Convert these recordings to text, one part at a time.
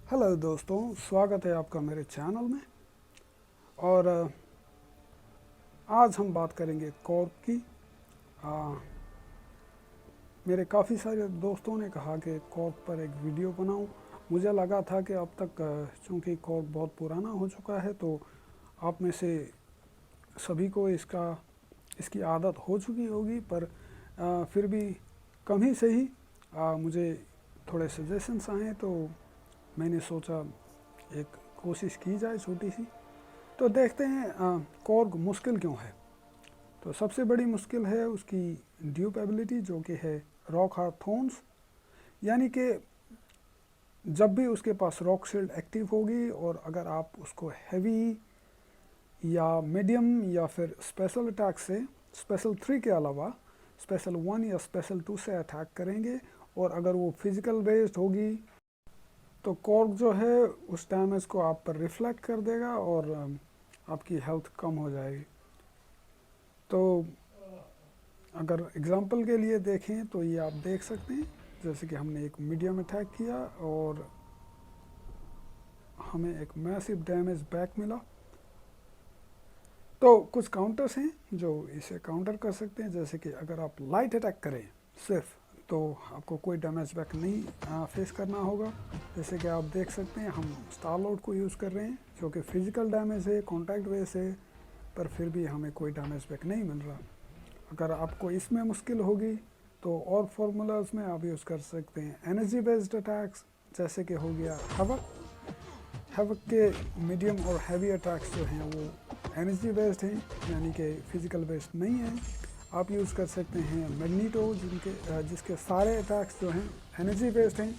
Hello दोस्तों, स्वागत है आपका मेरे चैनल में। और आज हम बात करेंगे कॉर्क की। आ, मेरे काफ़ी सारे दोस्तों ने कहा कि कॉर्क पर एक वीडियो बनाऊं। मुझे लगा था कि अब तक चूँकि कॉर्क बहुत पुराना हो चुका है तो आप में से सभी को इसकी आदत हो चुकी होगी, पर फिर भी कम ही सही मुझे थोड़े सजेशंस आए तो मैंने सोचा एक कोशिश की जाए छोटी सी। तो देखते हैं कॉर्ग मुश्किल क्यों है। तो सबसे बड़ी मुश्किल है उसकी ड्यूपेबिलिटी, जो कि है रॉक हार्ड थोन्स। यानी कि जब भी उसके पास रॉक शील्ड एक्टिव होगी और अगर आप उसको हैवी या मीडियम या फिर स्पेशल अटैक से, स्पेशल 3 के अलावा स्पेशल 1 या स्पेशल 2 से अटैक करेंगे और अगर वो फिजिकल बेस्ड होगी तो कॉर्ग जो है उस डैमेज को आप पर रिफ्लेक्ट कर देगा और आपकी हेल्थ कम हो जाएगी। तो अगर एग्जांपल के लिए देखें तो ये आप देख सकते हैं, जैसे कि हमने एक मीडियम अटैक किया और हमें एक मैसिव डैमेज बैक मिला। तो कुछ काउंटर्स हैं जो इसे काउंटर कर सकते हैं, जैसे कि अगर आप लाइट अटैक करें सिर्फ तो आपको कोई डैमेज बैक नहीं फेस करना होगा। जैसे कि आप देख सकते हैं हम स्टार लॉर्ड को यूज़ कर रहे हैं जो कि फिजिकल डैमेज है, कॉन्टैक्ट बेस है, पर फिर भी हमें कोई डैमेज बैक नहीं मिल रहा। अगर आपको इसमें मुश्किल होगी तो और फार्मूलाज में आप यूज़ कर सकते हैं एनर्जी बेस्ड अटैक्स, जैसे कि हो गया हैवक। हैवक के मीडियम और हैवी अटैक्स जो हैं वो एनर्जी बेस्ड हैं, यानी कि फिजिकल बेस्ड नहीं है। आप यूज़ कर सकते हैं मैग्नीटो, जिसके सारे अटैक्स जो हैं एनर्जी बेस्ड हैं।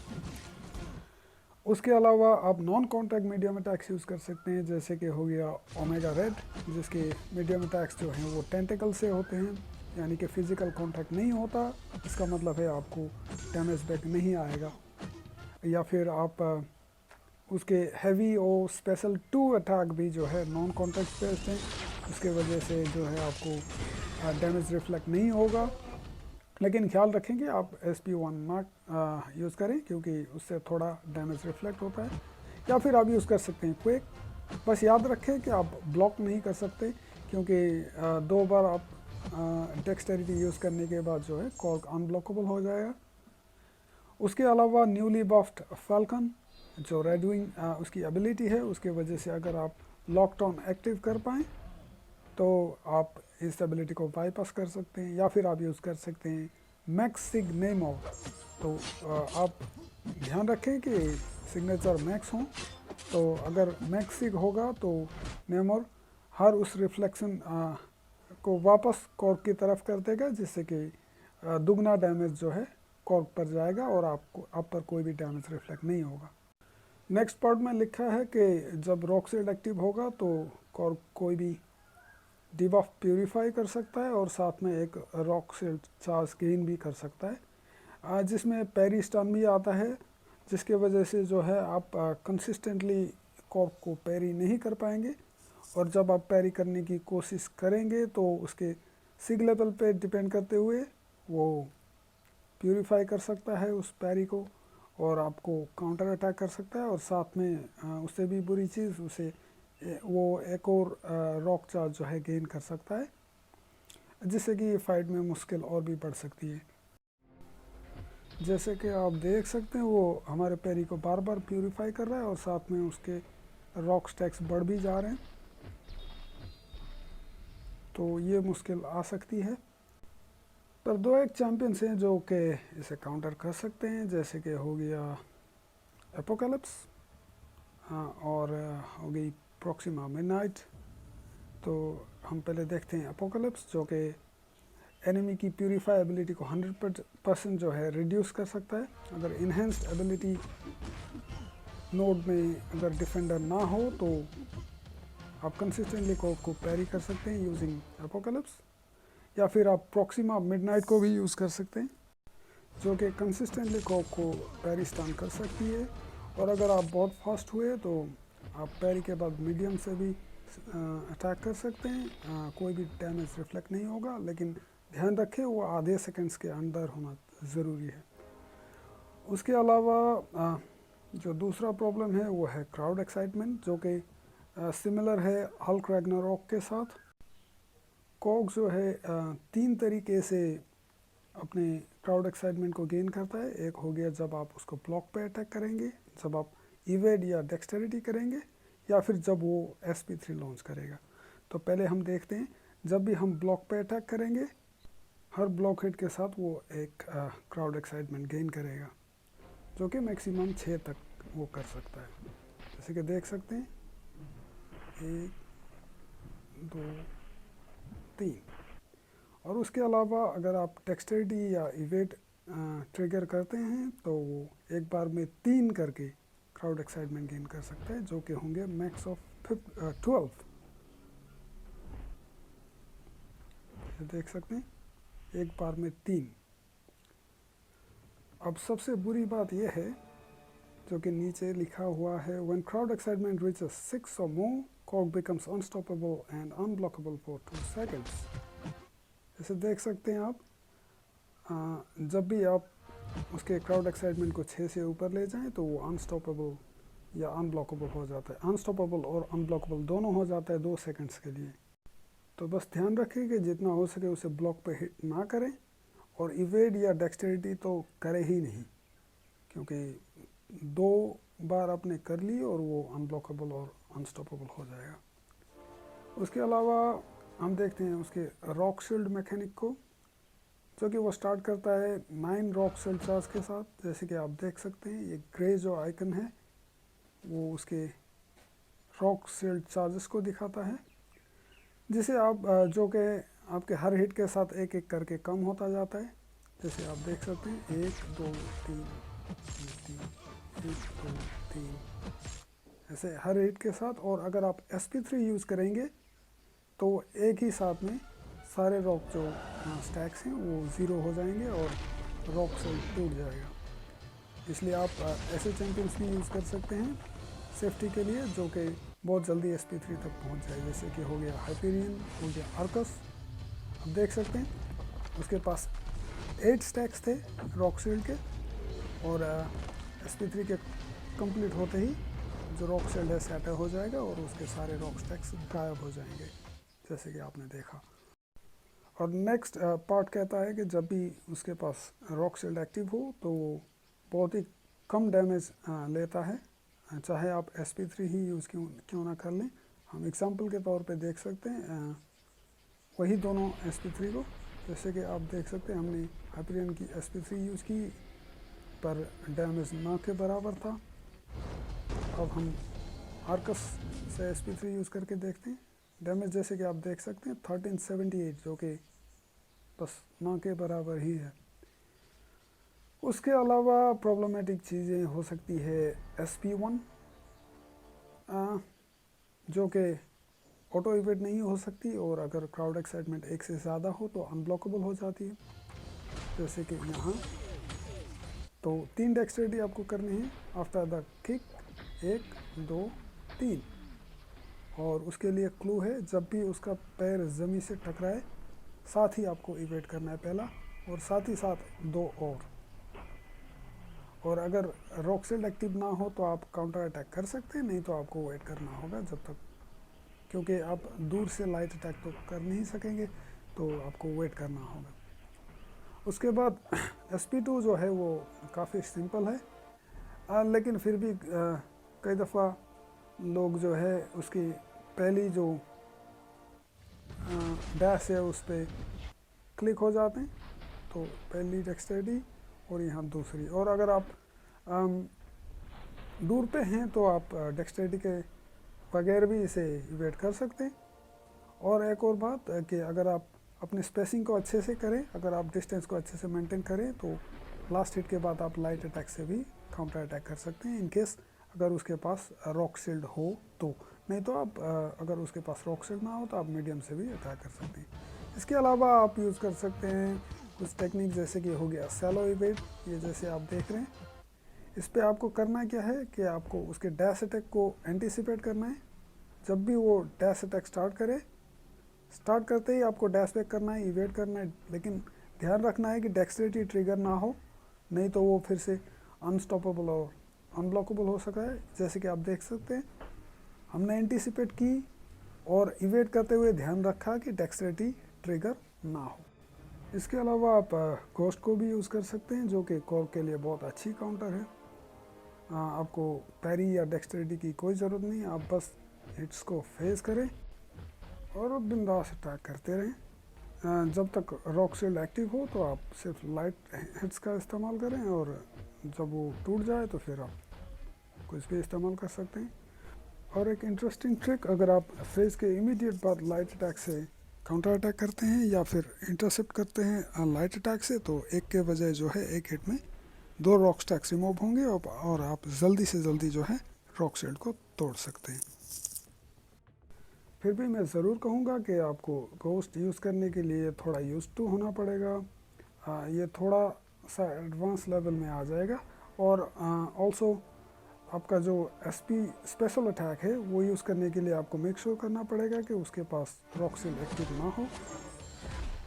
उसके अलावा आप non contact medium attacks use कर सकते हैं, जैसे कि हो गया ओमेगा रेड, जिसके मीडियम अटैक्स जो हैं वो टेंटिकल से होते हैं, यानी कि फिजिकल कॉन्टैक्ट नहीं होता। इसका मतलब है आपको डैमेज बैक नहीं आएगा। या फिर आप उसके हैवी और स्पेशल 2 अटैक भी जो है नॉन कॉन्टैक्ट बेस्ड हैं, उसके वजह से जो है आपको डैमेज रिफ्लेक्ट नहीं होगा। लेकिन ख्याल रखें कि आप SP1 ना यूज़ करें, क्योंकि उससे थोड़ा डैमेज रिफ्लेक्ट होता है। या फिर आप यूज़ कर सकते हैं क्विक। बस याद रखें कि आप ब्लॉक नहीं कर सकते, क्योंकि 2 बार आप डेक्सटेरिटी यूज़ करने के बाद जो है कॉर्क अनब्लॉकेबल हो जाएगा। उसके अलावा न्यूली बफ्ड फैल्कन, जो रेड विंग उसकी एबिलिटी है, उसके वजह से अगर आप लॉकडाउन एक्टिव कर पाएँ तो आप इस एबिलिटी को बाईपास कर सकते हैं। या फिर आप यूज़ कर सकते हैं मैक्स सिग नेमोर। तो आप ध्यान रखें कि सिग्नेचर मैक्स हों। तो अगर मैक्स सिग होगा तो नेमोर हर उस रिफ्लेक्शन को वापस कॉर्क की तरफ कर देगा, जिससे कि दुगना डैमेज जो है कॉर्क पर जाएगा और आप पर कोई भी डैमेज रिफ्लेक्ट नहीं होगा। नेक्स्ट पार्ट में लिखा है कि जब रॉक शील्ड एक्टिव होगा तो कॉर्क कोई भी डिबफ प्यूरीफाई कर सकता है और साथ में एक रॉक शील्ड चार्ज गेन भी कर सकता है, जिसमें पेरी स्टन भी आता है, जिसके वजह से जो है आप कंसिस्टेंटली कॉर्क को पेरी नहीं कर पाएंगे। और जब आप पेरी करने की कोशिश करेंगे तो उसके सिग लेवल पे डिपेंड करते हुए वो प्यूरीफाई कर सकता है उस पेरी को और आपको काउंटर अटैक कर सकता है। और साथ में उससे भी बुरी चीज़, उसे वो एक और रॉक चार्ज जो है गेन कर सकता है, जिससे कि ये फाइट में मुश्किल और भी बढ़ सकती है। जैसे कि आप देख सकते हैं वो हमारे पेरी को बार बार प्यूरीफाई कर रहा है और साथ में उसके रॉक स्टैक्स बढ़ भी जा रहे हैं, तो ये मुश्किल आ सकती है। पर 2 एक चैम्पियंस हैं जो कि इसे काउंटर कर सकते हैं, जैसे कि हो गया एपोकैलिप्स और हो गई प्रॉक्सिमा मिडनाइट। तो हम पहले देखते हैं एपोकैलिप्स, जो कि एनिमी की प्यूरीफाई एबिलिटी को 100% जो है रिड्यूस कर सकता है। अगर इन्हेंस्ड एबिलिटी नोड में अगर डिफेंडर ना हो तो आप कंसिस्टेंटली कॉर्क को पैरी कर सकते हैं यूजिंग एपोकैलिप्स। या फिर आप प्रॉक्सिमा मिडनाइट को भी यूज़ कर सकते हैं, जो कि कंसिस्टेंटली कॉर्क को पैरी स्टन कर सकती है। और अगर आप बहुत फास्ट हुए तो आप पैरी के बाद मीडियम से भी अटैक कर सकते हैं, कोई भी डैमेज रिफ्लेक्ट नहीं होगा, लेकिन ध्यान रखें वो आधे सेकंड्स के अंदर होना ज़रूरी है। उसके अलावा जो दूसरा प्रॉब्लम है वो है क्राउड एक्साइटमेंट, जो कि सिमिलर है हल्क रैग्नारॉक के साथ। कॉग जो है 3 तरीके से अपने क्राउड एक्साइटमेंट को गेन करता है। एक हो गया जब आप उसको ब्लॉक पे अटैक करेंगे, जब आप इवेड या डेक्सटेरिटी करेंगे, या फिर जब वो SP3 लॉन्च करेगा। तो पहले हम देखते हैं, जब भी हम ब्लॉक पे अटैक करेंगे, हर ब्लॉक हिट के साथ वो एक क्राउड एक्साइटमेंट गेन करेगा, जो कि मैक्सिमम 6 तक वो कर सकता है। जैसे कि देख सकते हैं 1 2 3। और उसके अलावा अगर आप डेक्सटेरिटी या इवेट ट्रिगर करते हैं तो वो एक बार में 3 करके क्राउड एक्साइटमेंट गेन कर सकता है, जो कि होंगे मैक्स ऑफ 12। देख सकते हैं एक बार में 3। अब सबसे बुरी बात यह है, जो कि नीचे लिखा हुआ है, when crowd excitement reaches 6 or more, कॉग becomes unstoppable and unblockable for 2 seconds। जैसे देख सकते हैं आप, जब भी आप उसके क्राउड एक्साइटमेंट को 6 से ऊपर ले जाएं तो वो अनस्टॉपेबल या अनब्लॉकेबल हो जाता है। अनस्टॉपेबल और अनब्लॉकेबल दोनों हो जाता है 2 सेकंड्स के लिए। तो बस ध्यान रखें कि जितना हो सके उसे ब्लॉक पे हिट ना करें, और इवेड या डेक्सटेरिटी तो करे ही नहीं, क्योंकि 2 बार आपने कर ली और वो अनब्लॉकेबल और अनस्टॉपेबल हो जाएगा। उसके अलावा हम देखते हैं उसके रॉक शील्ड मैकेनिक को, जो कि वो स्टार्ट करता है 9 रॉक शील्ड चार्ज के साथ। जैसे कि आप देख सकते हैं ये ग्रे जो आइकन है वो उसके रॉक शील्ड चार्जेस को दिखाता है, जिसे आप जो कि आपके हर हिट के साथ एक एक करके कम होता जाता है। जैसे आप देख सकते हैं 1 2 3 3 1 2 3, ऐसे हर हिट के साथ। और अगर आप SP3 यूज़ करेंगे तो एक ही साथ में सारे रॉक जो स्टैक्स हैं वो 0 हो जाएंगे और रॉक से टूट जाएगा। इसलिए आप ऐसे चैंपियंस भी यूज़ कर सकते हैं सेफ्टी के लिए, जो कि बहुत जल्दी SP3 तक पहुंच जाए। जैसे कि हो गया हाइपेरियन, हो गया आर्कस। आप देख सकते हैं उसके पास 8 स्टैक्स थे रॉक शील्ड के, और SP3 के कंप्लीट होते ही जो रॉक शील्ड है सैटर हो जाएगा और उसके सारे रॉक स्टैक्स गायब हो जाएंगे, जैसे कि आपने देखा। और नेक्स्ट पार्ट कहता है कि जब भी उसके पास रॉक शील्ड एक्टिव हो तो वो बहुत ही कम डैमेज लेता है, चाहे आप SP3 ही यूज़ क्यों ना कर लें। हम एग्जांपल के तौर पे देख सकते हैं वही दोनों SP3 को। जैसे कि आप देख सकते हैं हमने हाइपेरियन की SP3 यूज़ की, पर डैमेज ना के बराबर था। अब हम आर्कस से SP3 यूज़ करके देखते हैं डैमेज। जैसे कि आप देख सकते हैं 1378, जो कि बस ना के बराबर ही है। उसके अलावा प्रॉब्लमेटिक चीज़ें हो सकती है SP1, जो कि ऑटो इवेट नहीं हो सकती, और अगर क्राउड एक्साइटमेंट 1 से ज़्यादा हो तो अनब्लॉकेबल हो जाती है। जैसे कि यहाँ तो 3 डेक्सटेरिटी आपको करनी है आफ्टर द किक, 1 2 3। और उसके लिए क्लू है, जब भी उसका पैर ज़मीन से टकराए साथ ही आपको इवेट करना है पहला, और साथ ही साथ 2 और अगर रॉक शील्ड एक्टिव ना हो तो आप काउंटर अटैक कर सकते हैं, नहीं तो आपको वेट करना होगा जब तक, क्योंकि आप दूर से लाइट अटैक तो कर नहीं सकेंगे, तो आपको वेट करना होगा। उसके बाद SP2 जो है वो काफ़ी सिंपल है, लेकिन फिर भी कई दफ़ा लोग जो है उसकी पहली जो डैश है उस पर क्लिक हो जाते हैं। तो पहली डेक्सटेरिटी और यहाँ दूसरी, और अगर आप दूर पे हैं तो आप डेक्सटेरिटी के बगैर भी इसे इवेट कर सकते हैं। और एक और बात कि अगर आप अपने स्पेसिंग को अच्छे से करें, अगर आप डिस्टेंस को अच्छे से मेंटेन करें, तो लास्ट हिट के बाद आप लाइट अटैक से भी काउंटर अटैक कर सकते हैं, इन केस अगर उसके पास रॉक शील्ड हो तो। नहीं तो आप अगर उसके पास रॉक शील्ड ना हो तो आप मीडियम से भी अटैक कर सकते हैं। इसके अलावा आप यूज़ कर सकते हैं कुछ टेक्निक, जैसे कि हो गया सैलो इवेट। ये जैसे आप देख रहे हैं, इस पर आपको करना क्या है कि आपको उसके डैश अटैक को एंटीसिपेट करना है। जब भी वो डैश अटैक स्टार्ट करते ही आपको डैश बैक करना है, इवेट करना है, लेकिन ध्यान रखना है कि डेक्सटेरिटी ट्रिगर ना हो, नहीं तो वो फिर से अनस्टॉपेबल और अनब्लॉकेबल हो सका है। जैसे कि आप देख सकते हैं हमने एंटीसिपेट की और इवेट करते हुए ध्यान रखा कि डेक्सटेरिटी ट्रिगर ना हो। इसके अलावा आप घोस्ट को भी यूज़ कर सकते हैं जो कि कॉर्क के लिए बहुत अच्छी काउंटर है। आपको पैरी या डेक्सटेरिटी की कोई ज़रूरत नहीं, आप बस हिट्स को फेस करें और बिंदास अटैक करते रहें। जब तक रॉक शील्ड एक्टिव हो तो आप सिर्फ लाइट हिट्स का इस्तेमाल करें और जब वो टूट जाए तो फिर आप कुछ भी इस्तेमाल कर सकते हैं। और एक इंटरेस्टिंग ट्रिक, अगर आप फेज के इमीडिएट बाद लाइट अटैक से काउंटर अटैक करते हैं या फिर इंटरसेप्ट करते हैं लाइट अटैक से, तो एक के बजाय जो है एक हिट में 2 रॉक स्टैक्स रिमूव होंगे और आप जल्दी से जल्दी जो है रॉक शील्ड को तोड़ सकते हैं। फिर भी मैं ज़रूर कहूँगा कि आपको घोस्ट यूज़ करने के लिए थोड़ा यूज टू होना पड़ेगा। ये थोड़ा सा एडवांस लेवल में आ जाएगा। और ऑल्सो आपका जो एसपी स्पेशल अटैक है वो यूज़ करने के लिए आपको मेक श्योर करना पड़ेगा कि उसके पास रॉक शील्ड एक्टिव ना हो।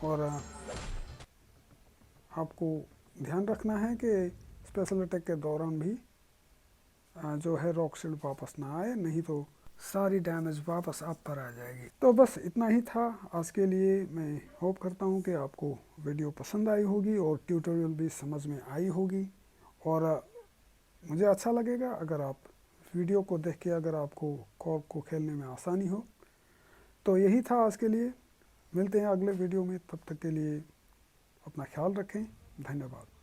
और आपको ध्यान रखना है कि स्पेशल अटैक के दौरान भी जो है रॉक शील्ड वापस ना आए, नहीं तो सारी डैमेज वापस आप पर आ जाएगी। तो बस इतना ही था आज के लिए। मैं होप करता हूँ कि आपको वीडियो पसंद आई होगी और ट्यूटोरियल भी समझ में आई होगी। और मुझे अच्छा लगेगा अगर आप वीडियो को देख के अगर आपको कॉर्क को खेलने में आसानी हो। तो यही था आज के लिए, मिलते हैं अगले वीडियो में, तब तक के लिए अपना ख्याल रखें। धन्यवाद।